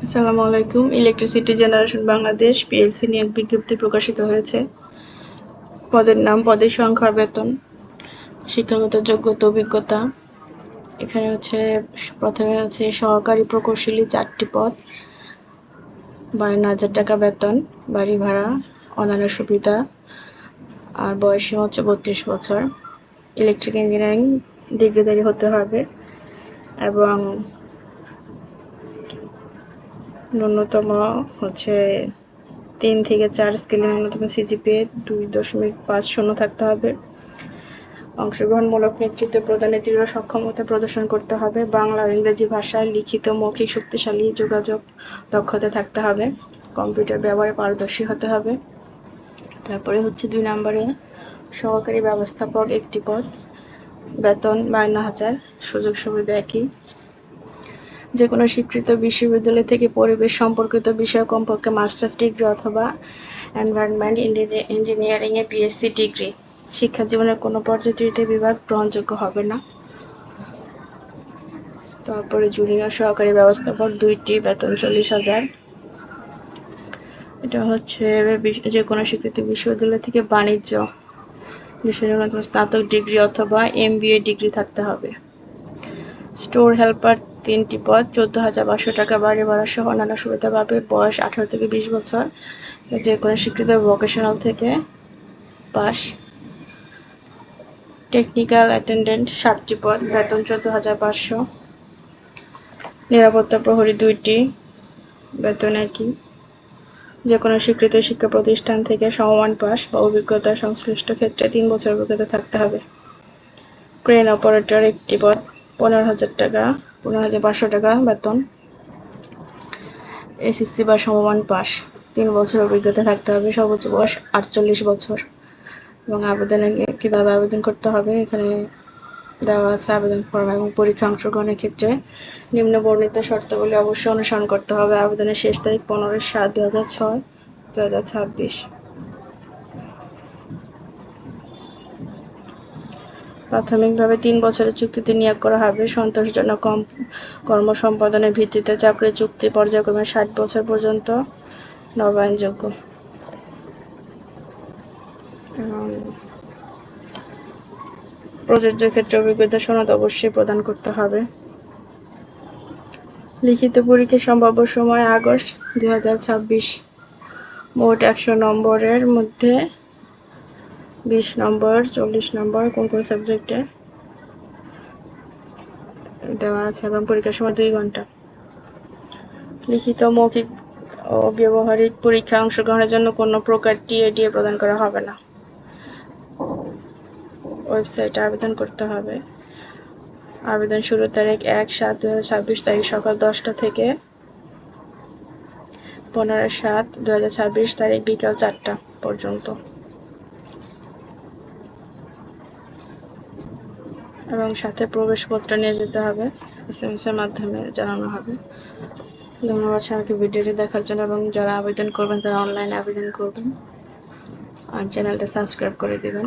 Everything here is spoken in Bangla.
আসসালামু আলাইকুম। ইলেকট্রিসিটি জেনারেশন বাংলাদেশ পিএলসি নিয়োগ বিজ্ঞপ্তি প্রকাশিত হয়েছে। পদের নাম, পদের সংখ্যা, বেতন, শিক্ষাগত যোগ্যতা, অভিজ্ঞতা। এখানে প্রথমে সহকারী প্রকৌশলী 4টি পদ, 52,000 টাকা বেতন, বাড়ি ভাড়া, অন্যান্য সুবিধা, আর বয়সসীমা 32 বছর। ইলেকট্রিক ইঞ্জিনিয়ারিং ডিগ্রিধারী হতে হবে এবং ন্যূনতম 3 থেকে 4 স্কেলে ন্যূনতম সিজিপিএ 2.50 থাকতে হবে। অংশগ্রহণমূলক নেতৃত্ব প্রদানে দৃঢ় সক্ষমতা প্রদর্শন করতে হবে। বাংলা ও ইংরেজি ভাষায় লিখিত মৌখিক শক্তিশালী যোগাযোগ দক্ষতা থাকতে হবে। কম্পিউটার ব্যবহারে পারদর্শী হতে হবে। তারপরে 2 নম্বরে সহকারী ব্যবস্থাপক 1টি পদ, বেতন 52,000, সুযোগ সুবিধা একই। যে কোনো স্বীকৃত বিশ্ববিদ্যালয় থেকে পরিবেশ সম্পর্কিত বিষয়ে কমপক্ষে মাস্টার্স ডিগ্রি অথবা এনভায়রনমেন্ট ইঞ্জিনিয়ারিংয়ে পিএসসি ডিগ্রি। শিক্ষা জীবনের কোনো পর্যায়ে তৃতীয় বিভাগ গ্রহণযোগ্য হবে না। তারপরে জুনিয়র সহকারী ব্যবস্থাপক 2টি, বেতন 40,000। এটা যে কোনো স্বীকৃত বিশ্ববিদ্যালয় থেকে বাণিজ্য বিষয়ে ন্যূনতম স্নাতক ডিগ্রি অথবা এমবিএ ডিগ্রি থাকতে হবে। স্টোর হেল্পার 3টি পদ, 14,500 টাকা, বাড়ি ভাড়া সহ অন্যান্য সুবিধা পাবে। বয়স 18 থেকে 20 বছর, যে কোনো স্বীকৃত ভোকেশনাল থেকে পাস। টেকনিক্যাল অ্যাটেন্ডেন্ট 7টি পদ, বেতন 14,500। নিরাপত্তা প্রহরী 2টি, বেতন একই। যে কোনো স্বীকৃত শিক্ষা প্রতিষ্ঠান থেকে সমমান পাস বা অভিজ্ঞতা সংশ্লিষ্ট ক্ষেত্রে 3 বছর অভিজ্ঞতা থাকতে হবে। ক্রেন অপারেটর 1টি পদ, 15,000 টাকা, 15,500 টাকা বেতন। এসএসসি বা সমমান পাস, 3 বছর অভিজ্ঞতা থাকতে হবে। সর্বোচ্চ বয়স 48 বছর। এবং কিভাবে আবেদন করতে হবে এখানে দেওয়া আছে আবেদন ফর্ম। এবং পরীক্ষা অংশগ্রহণের ক্ষেত্রে নিম্ন বর্ণিত শর্তাবলী অবশ্যই অনুসরণ করতে হবে। আবেদনের শেষ তারিখ 15/7/2006, 2026। প্রাথমিকভাবে 3 বছরের চুক্তিতে নিয়োগ করা হবে। সন্তোষজনক কর্ম সম্পাদনের ভিত্তিতে চাকরি চুক্তি পর্যায়ক্রমে 60 বছর পর্যন্ত নবায়নযোগ্য। প্রযোজ্য ক্ষেত্রে অভিজ্ঞতা সনদ অবশ্যই প্রদান করতে হবে। লিখিত পরীক্ষার সম্ভাব্য সময় আগস্ট 2026। মোট 100 নম্বরের মধ্যে 20 নম্বর, 40 নম্বর কোন সাবজেক্টে দেওয়া আছে এবং পরীক্ষার সময় 2 ঘন্টা। লিখিত, মৌখিক ও ব্যবহারিক পরীক্ষায় অংশগ্রহণের জন্য কোনো প্রকার টিএডিএ প্রদান করা হবে না। ওয়েবসাইটে আবেদন করতে হবে। আবেদন শুরুর তারিখ 1/7/2026 তারিখ সকাল 10টা থেকে 15/7/2026 তারিখ বিকাল 4টা পর্যন্ত। এবং সাথে প্রবেশপত্র নিয়ে যেতে হবে। SMS এর মাধ্যমে জানানো হবে। ধন্যবাদ সবাইকে ভিডিওটি দেখার জন্য। এবং যারা আবেদন করবেন তারা অনলাইনে আবেদন করবেন আর চ্যানেলটা সাবস্ক্রাইব করে দেবেন।